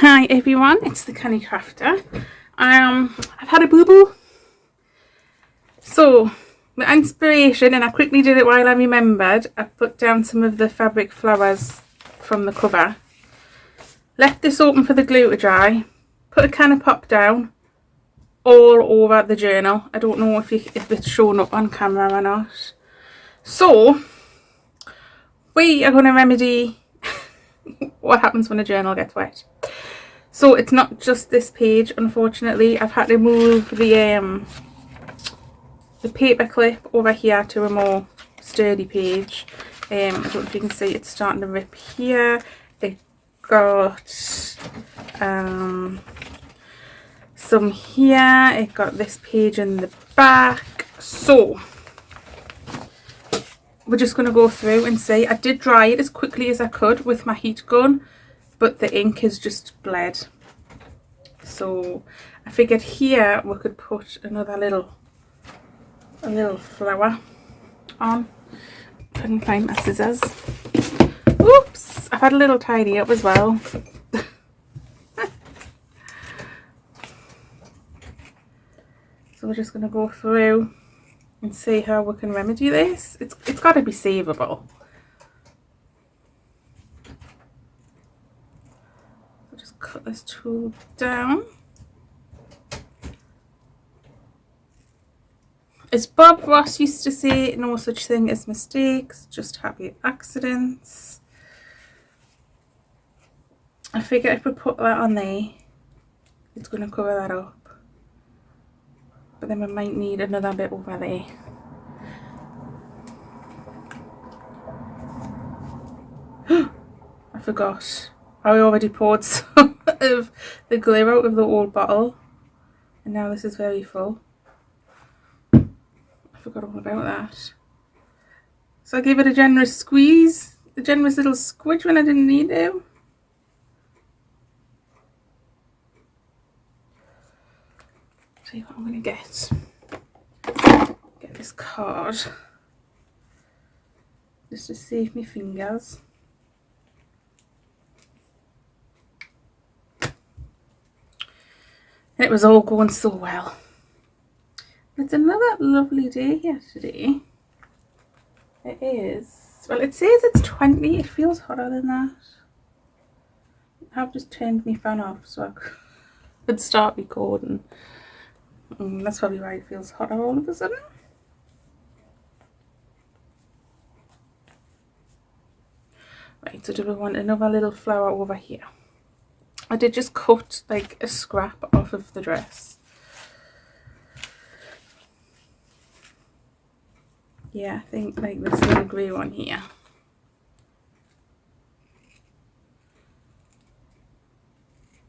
Hi everyone, it's the Canny Crafter. I've had a boo-boo. So, the inspiration, and I quickly did it while I remembered, I put down some of the fabric flowers from the cover. Left this open for the glue to dry. Put a can of pop down all over the journal. I don't know if it's showing up on camera or not. So, we are going to remedy what happens when a journal gets wet. So it's not just this page, unfortunately. I've had to move the paper clip over here to a more sturdy page. I don't know if you can see it's starting to rip here. It got some here. It got this page in the back. So we're just going to go through and see. I did dry it as quickly as I could with my heat gun, but the ink has just bled. So I figured here we could put another little flower on. Couldn't find my scissors. Oops! I've had a little tidy up as well. So we're just going to go through and see how we can remedy this. It's got to be savable. So just cut this tool down. As Bob Ross used to say, no such thing as mistakes, just happy accidents. I figure if we put that on there, it's going to cover that up. But then we might need another bit over there. I forgot. I already poured some of the glue out of the old bottle. And now this is very full. I forgot all about that. So I gave it a generous squeeze, a generous little squidge when I didn't need to. See what I'm going to get. Get this card. Just to save me fingers. And it was all going so well. It's another lovely day here today. It is. Well, it says it's 20. It feels hotter than that. I've just turned my fan off so I could start recording. That's probably why it feels hotter all of a sudden. Right, so do we want another little flower over here? I did just cut like a scrap off of the dress. Yeah, I think like this little grey one here.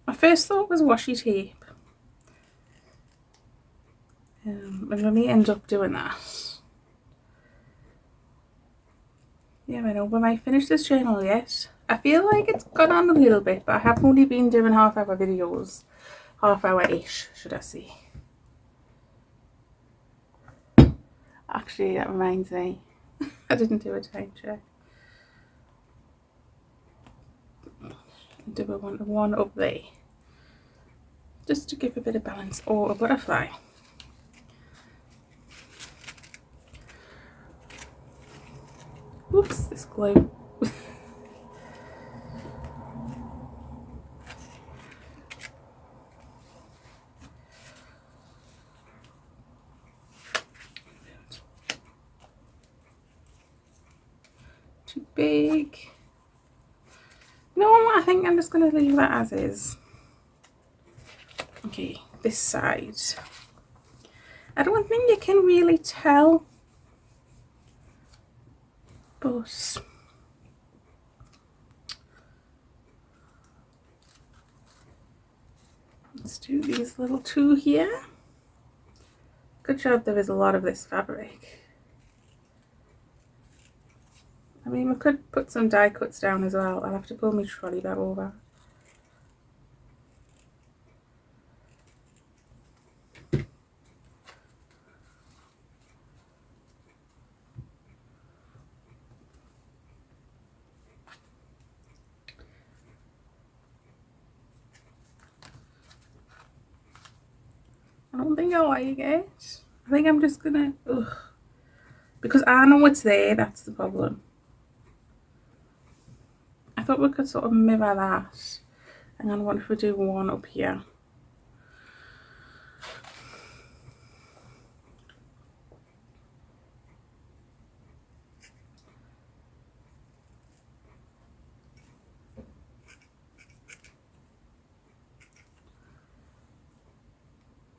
My first thought was washi tape. And we may end up doing that. Yeah, I know we might finish this journal yet. I feel like it's gone on a little bit, but I have only been doing half-hour videos. Half-hour-ish, should I say. Actually, that reminds me. I didn't do a time check. Do we want one up there? Just to give a bit of balance, or a butterfly. Oops, this glue. Too big. No, I think I'm just going to leave that as is. Okay, this side. I don't think you can really tell, but let's do these little two here. Good job there is a lot of this fabric. I mean, we could put some die cuts down as well. I'll have to pull my trolley back over. don't think I like it. I think I'm just gonna, ugh. Because I know it's there, that's the problem. I thought we could sort of mirror that. And then what if we do one up here?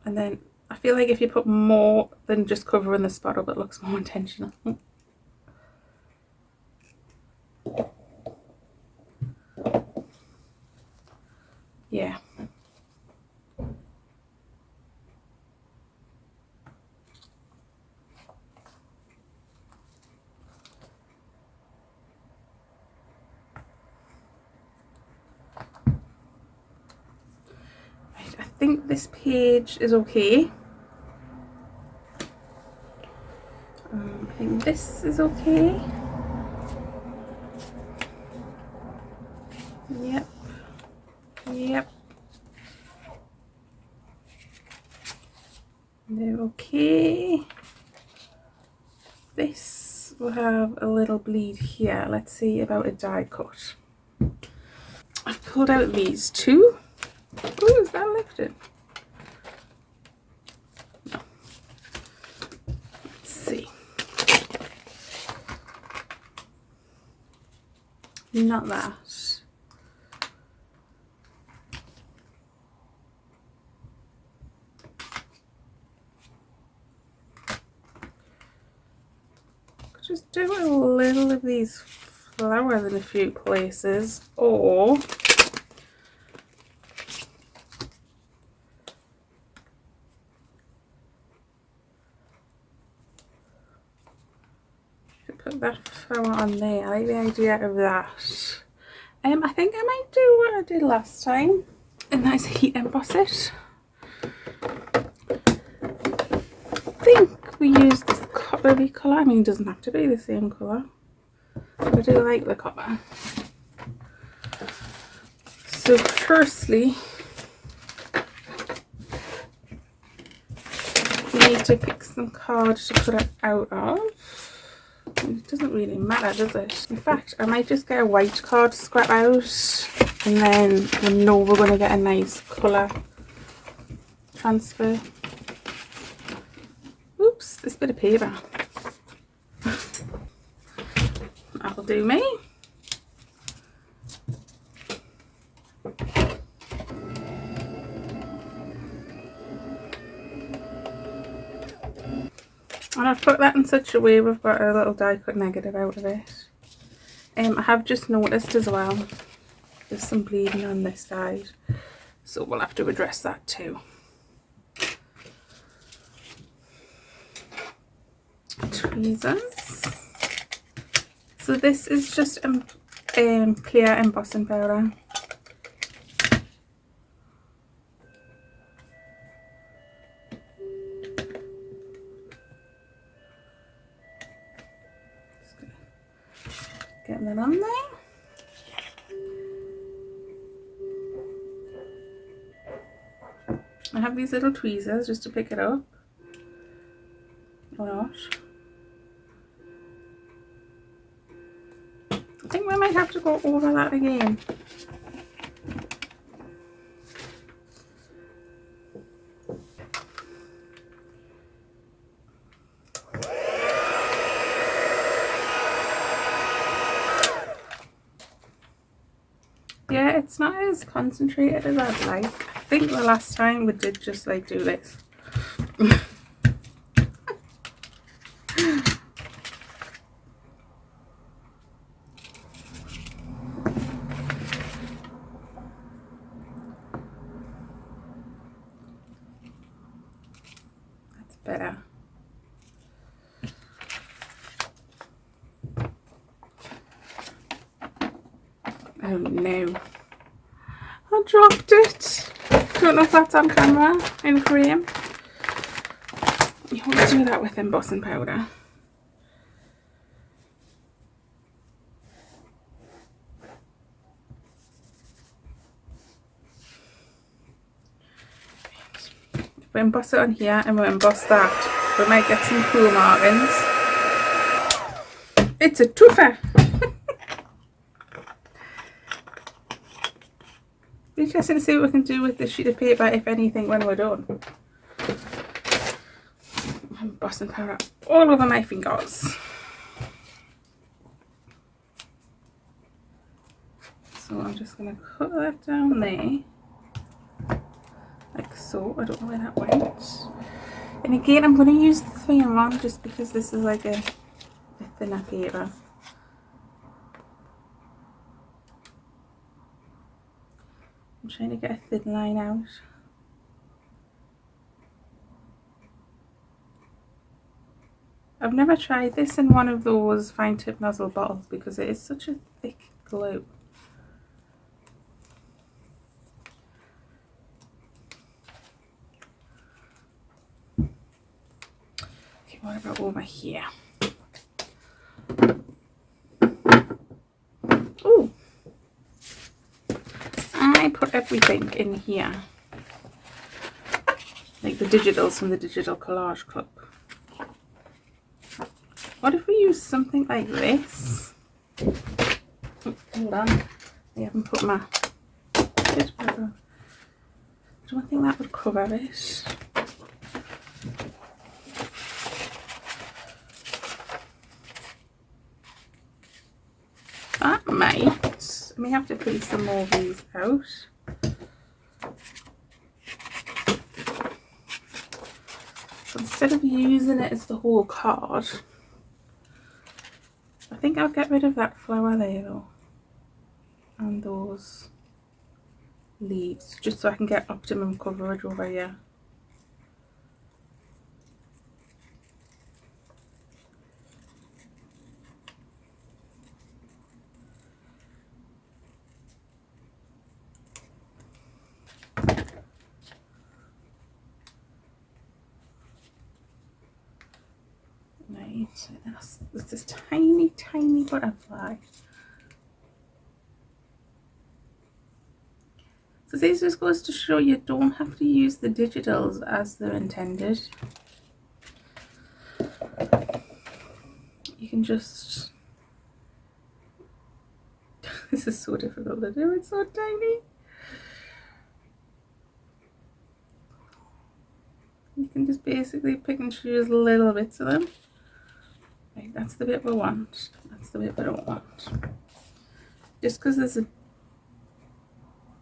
And then I feel like if you put more than just covering the spot up, it looks more intentional. Yeah. Right, I think this page is okay. I think this is okay. Yep. Yep. They're okay. This will have a little bleed here. Let's see about a die cut. I've pulled out these two. Oh, is that lifted? No. Let's see. Not that. Just do a little of these flowers in a few places, or put that flower on there. I like the idea of that. I think I might do what I did last time, and that's heat emboss it. I think we use this coppery colour. I mean, it doesn't have to be the same colour, but I do like the copper. So firstly, you need to pick some card to put it out of. It doesn't really matter, does it? In fact, I might just get a white card to scrap out, and then we know we're going to get a nice colour transfer. Oops, this bit of paper. That'll do me. And I've put that in such a way we've got a little die cut negative out of it. I have just noticed as well, there's some bleeding on this side, so we'll have to address that too. Tweezers. So this is just clear embossing powder. Get that on there. I have these little tweezers just to pick it up, or not. I think we might have to go over that again. Yeah, it's not as concentrated as I'd like. I think the last time we did just like do this. That's better. Oh no. I dropped it. Don't know if that's on camera, in frame. You want to do that with embossing powder. We'll emboss it on here and we'll emboss that. We might get some cool markings. It's a twofer. Be interesting to see what we can do with this sheet of paper, if anything, when we're done. I'm embossing powder all over my fingers. So I'm just going to cut that down there. Like so. I don't know where that went. And again, I'm going to use the 3-in-1 just because this is like a thinner paper. I'm trying to get a thin line out. I've never tried this in one of those fine tip nozzle bottles because it is such a thick glue. Okay, what about over here? Oh, I put everything in here, like the digitals from the Digital Collage Club. What if we use something like this? Oh, hold on, I haven't put my bit paper. I don't think that would cover it. That might. I may have to pull some more of these out. So instead of using it as the whole card, I think I'll get rid of that flower there though, and those leaves, just so I can get optimum coverage over here. Right, that's this tiny butterfly. So this just goes to show you don't have to use the digitals as they're intended. You can just... This is so difficult to do, it's so tiny. You can just basically pick and choose little bits of them. Right, that's the bit we want, that's the bit we don't want. Just because there's a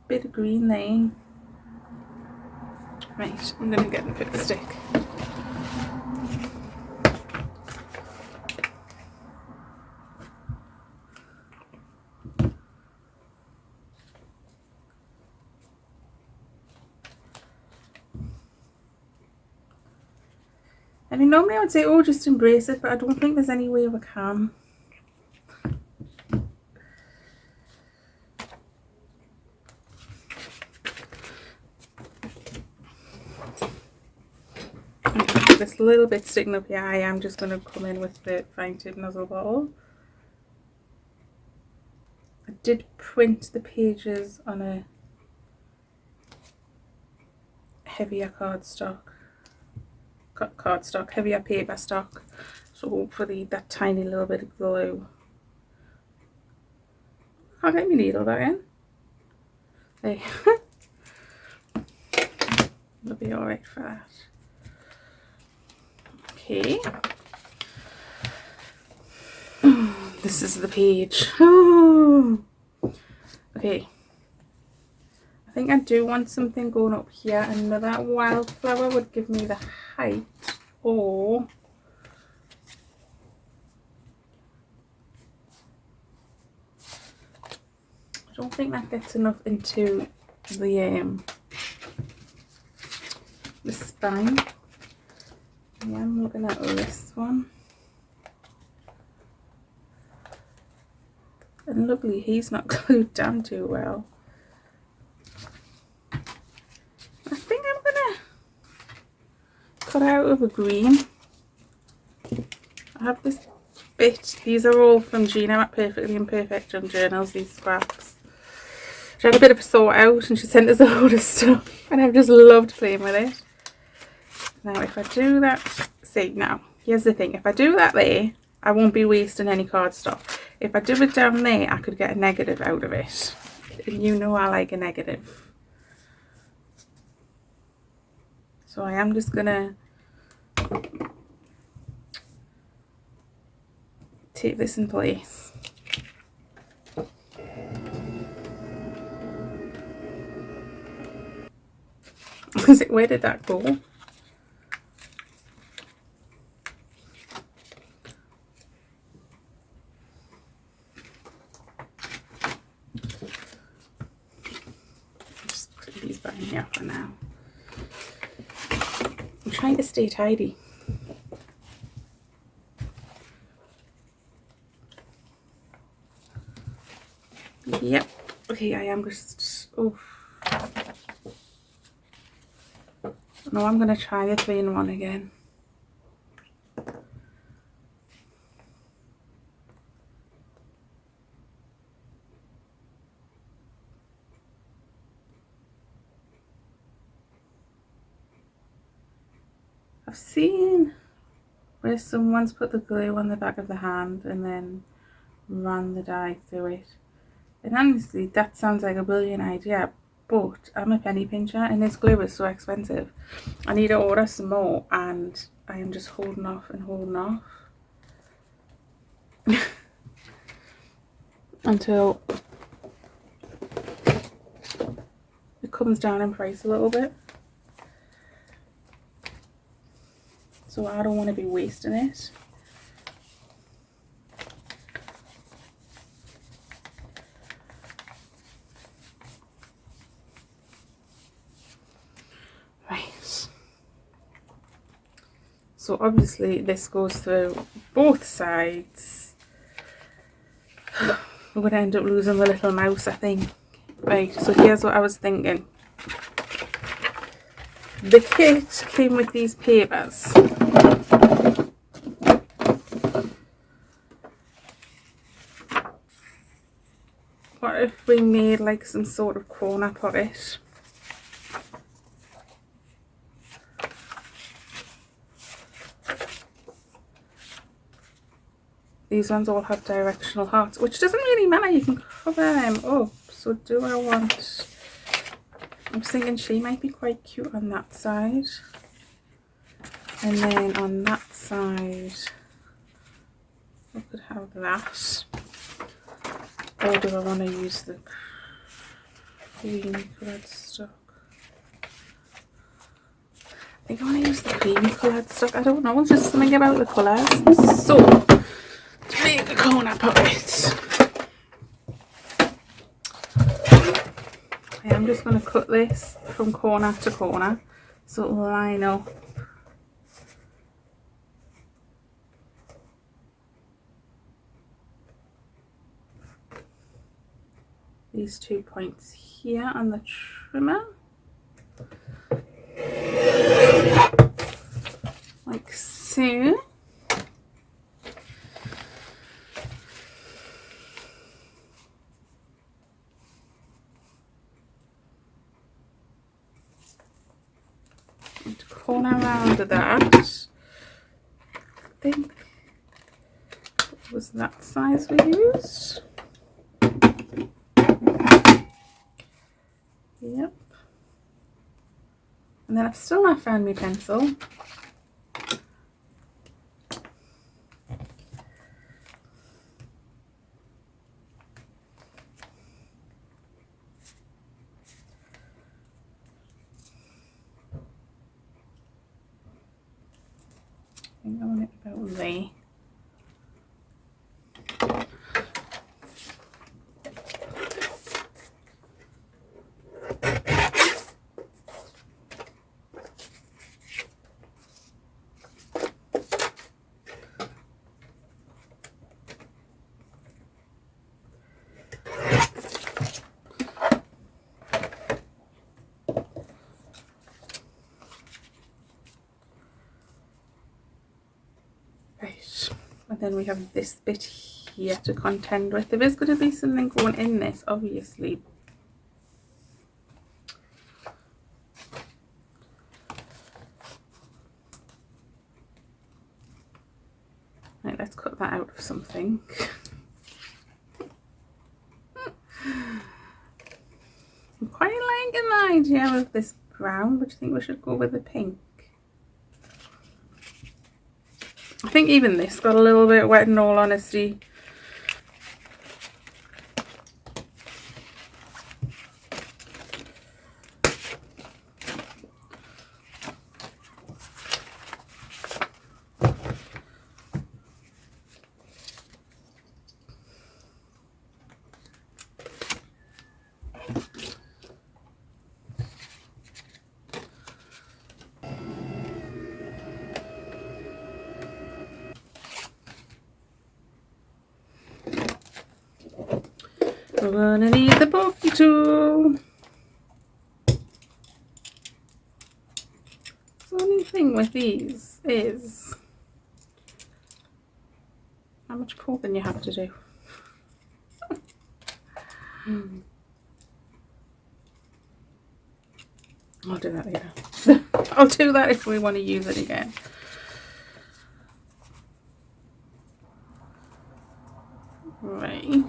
bit of green there. Right, I'm going to get the pit stick. I mean, normally I would say, oh, just embrace it, but I don't think there's any way we can. This little bit sticking up here, I am just going to come in with the fine tip nozzle bottle. I did print the pages on a heavier heavier paper stock, so hopefully that tiny little bit of glue. Can't get my needle back in. There. It'll be alright for that. Okay. This is the page. Okay. I think I do want something going up here, and that wildflower would give me the height, or I don't think that gets enough into the spine. Yeah, I'm looking at this one. And lovely, he's not glued down too well. I think I'm gonna cut out of a green. I have this bit, these are all from Gina at Perfectly Imperfect on Journals, these scraps. She had a bit of a sort out and she sent us a load of stuff, and I've just loved playing with it. Now if I do that, see now, here's the thing, if I do that there, I won't be wasting any cardstock. If I do it down there, I could get a negative out of it. And you know I like a negative. So I am just gonna tape this in place. Where did that go? Just put these back in here for now. I'm trying to stay tidy. Yep. Okay, I am just. Oh. No, I'm going to try the 3-in-1 again. I've seen where someone's put the glue on the back of the hand and then ran the dye through it. And honestly, that sounds like a brilliant idea, but I'm a penny pincher and this glue is so expensive. I need to order some more and I am just holding off and holding off until it comes down in price a little bit. So I don't want to be wasting it. So obviously this goes through both sides. We're going to end up losing the little mouse, I think. Right, so here's what I was thinking. The kit came with these papers. What if we made like some sort of corner pocket? These ones all have directional hearts, which doesn't really matter, you can cover them up. So do I want... I'm thinking she might be quite cute on that side. And then on that side, I could have that. Or do I want to use the creamy coloured stock? I think I want to use the creamy coloured stock. I don't know, just something about the colours. So, to make a corner pocket, I am just going to cut this from corner to corner so it will line up. These 2 points here on the trimmer, like so. And corner around that. I think it was that size we used. Yep. And then I've still not found my pencil. I think I want it about there. And then we have this bit here to contend with. There is going to be something going in this, obviously. let's cut that out of something. I'm quite liking the idea of this brown, but I think we should go with the pink. I think even this got a little bit wet in all honesty. We're gonna need the pokey tool. The only thing with these is how much poking you have to do. I'll do that later. I'll do that if we want to use it again. Right.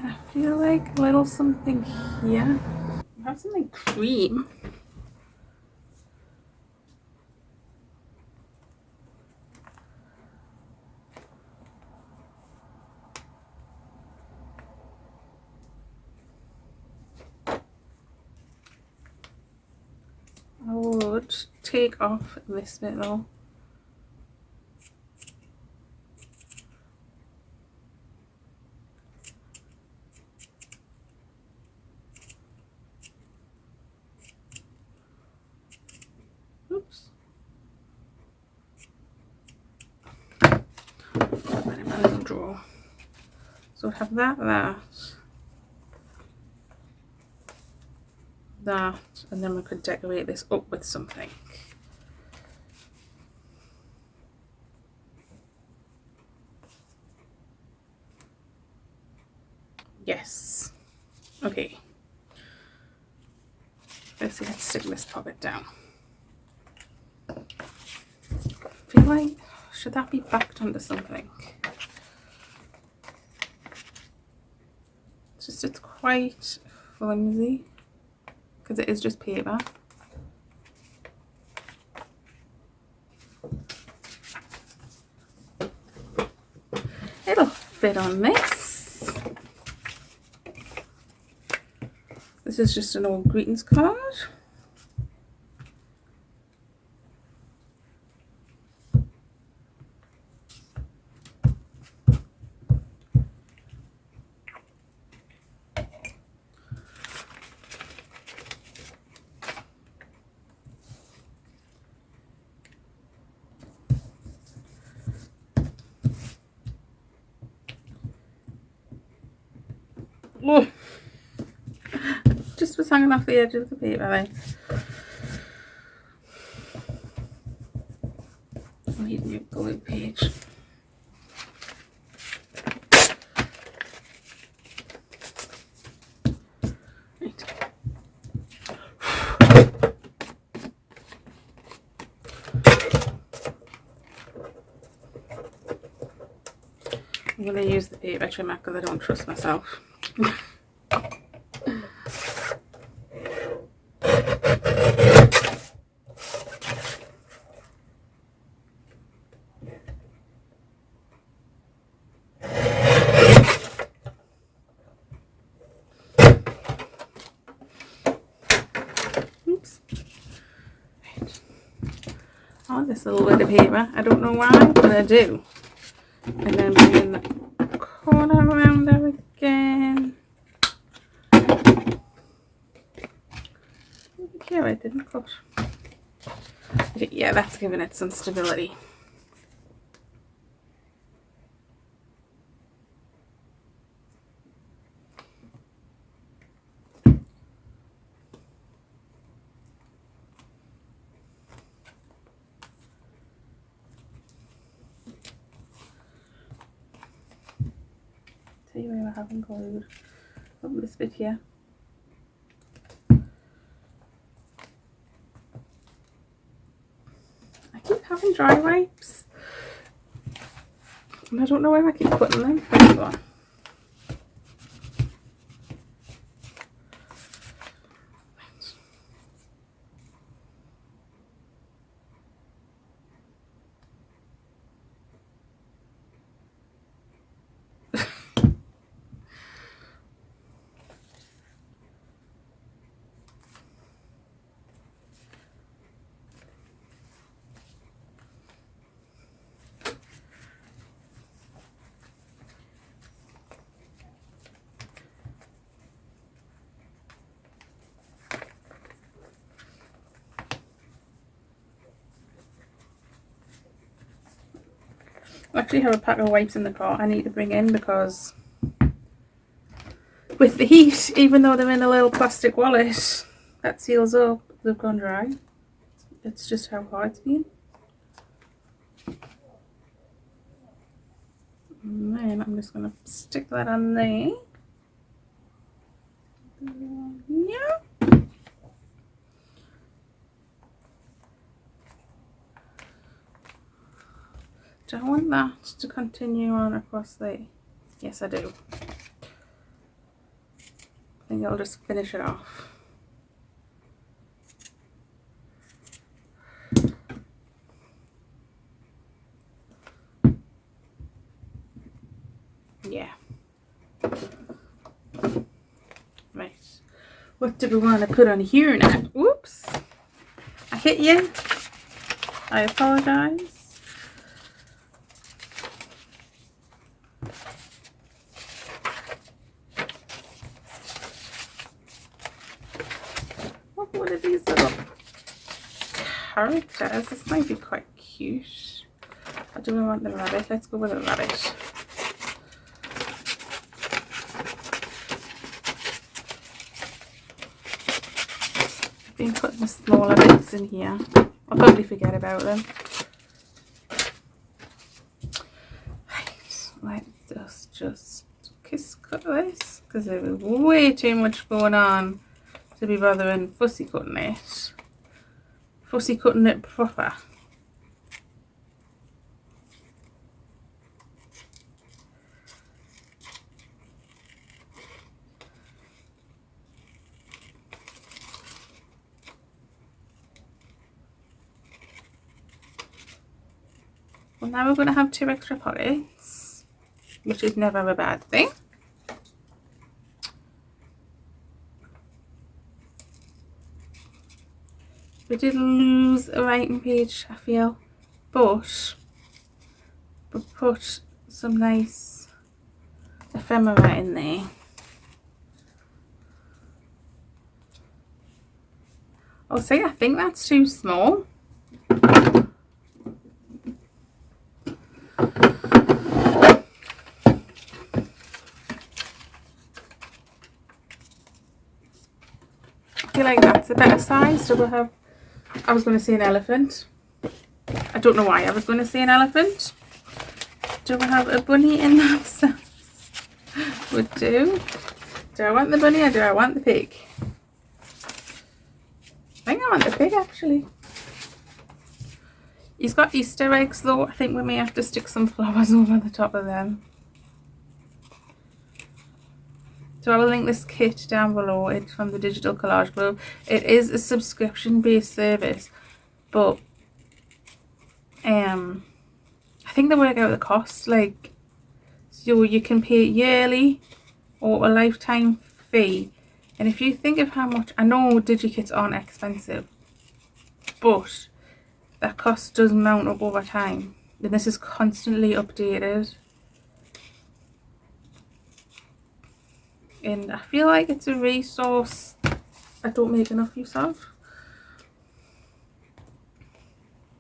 I feel like a little something here. I have something cream. I would take off this bit though. Oops. Put that in my little drawer. So I have that, and then we could decorate this up with something. Yes. Okay. Firstly, let's stick this pocket down. I feel like, should that be backed onto something? It's quite flimsy because it is just paper. It'll fit on this. This is just an old greetings card. Oh, just was hanging off the edge of the paper then. I need a new glue page. Right. I'm going to use the paper trimmer because I don't trust myself. Oops. Right. I want this little bit of paper. I don't know why, but I do. And then bring in the corner around there again. Here I didn't cut. Okay, yeah, that's giving it some stability. See where I haven't glued up this bit here. I keep having dry wipes And I don't know where I keep putting them. This one. I actually have a pack of wipes in the car I need to bring in because with the heat, even though they're in a little plastic wallet that seals up, they've gone dry. It's just how hard it's been. And then I'm just going to stick that on there. Yeah. Do I want that to continue on across there? Yes, I do. I think I'll just finish it off. Yeah. Right. What do we want to put on here now? Whoops. I hit you. I apologise. What are these little characters? This might be quite cute. Or do we want the rabbit? Let's go with a rabbit. I've been putting the smaller bits in here. I'll probably forget about them. Right, let's just kiss cut this because there was way too much going on to be bothering fussy cutting it. Fussy cutting it proper. Well, now we're going to have 2 extra pockets, which is never a bad thing. We did lose a writing page, I feel, but we put some nice ephemera in there. Oh, see, I think that's too small. I feel like that's a better size. So we'll have, I was going to say an elephant. I don't know why I was going to say an elephant. Do we have a bunny in that size? Would do. Do I want the bunny or do I want the pig? I think I want the pig actually. He's got Easter eggs though. I think we may have to stick some flowers over the top of them. So I will link this kit down below. It's from the Digital Collage Club. It is a subscription based service, but I think they work out the cost, like, so you can pay yearly or a lifetime fee. And if you think of how much, I know DigiKits aren't expensive, but that cost does mount up over time. And this is constantly updated. And I feel like it's a resource I don't make enough use of.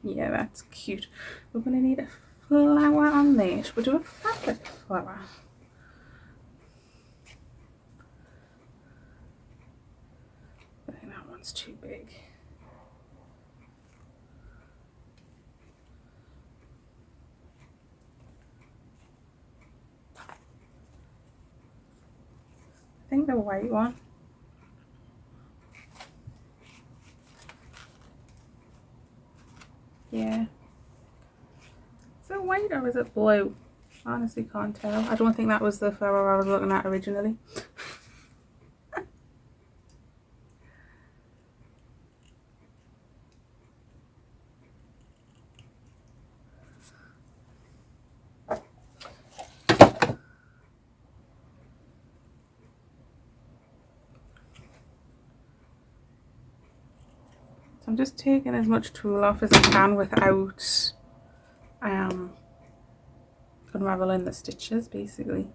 Yeah, that's cute. We're going to need a flower on there. Should we do a fabric flower? I think that one's too big. I think the white one. Yeah. Is it white or is it blue? honestly can't tell. I don't think that was the flower I was looking at originally. I'm just taking as much tulle off as I can without unraveling the stitches, basically.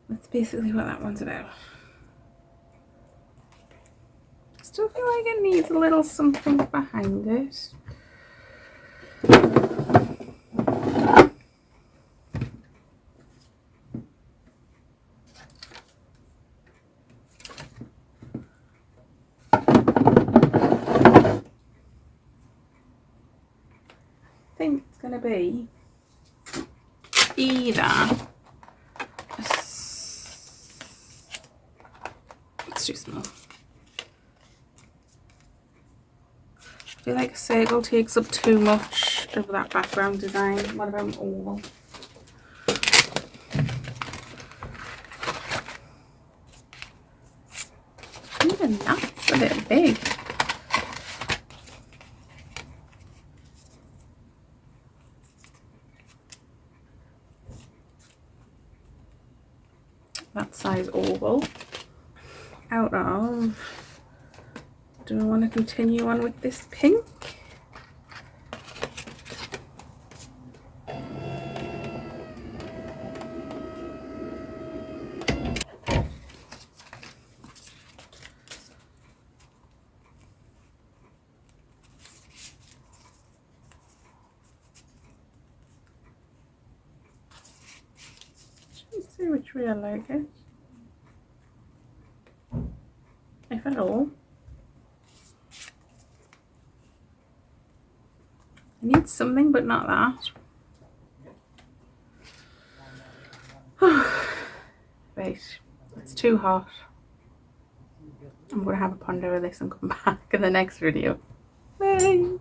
That's basically what that one's about. I still feel like it needs a little something behind it. I think it's going to be either it's too small. I feel like a circle takes up too much of that background design. What about an oval? Even that's a bit big. That size oval. Out of, do I want to continue on with this pink? Let's see which way I like it. If at all. I need something, but not that. Right, it's too hot. I'm going to have a ponder of this and come back in the next video. Bye!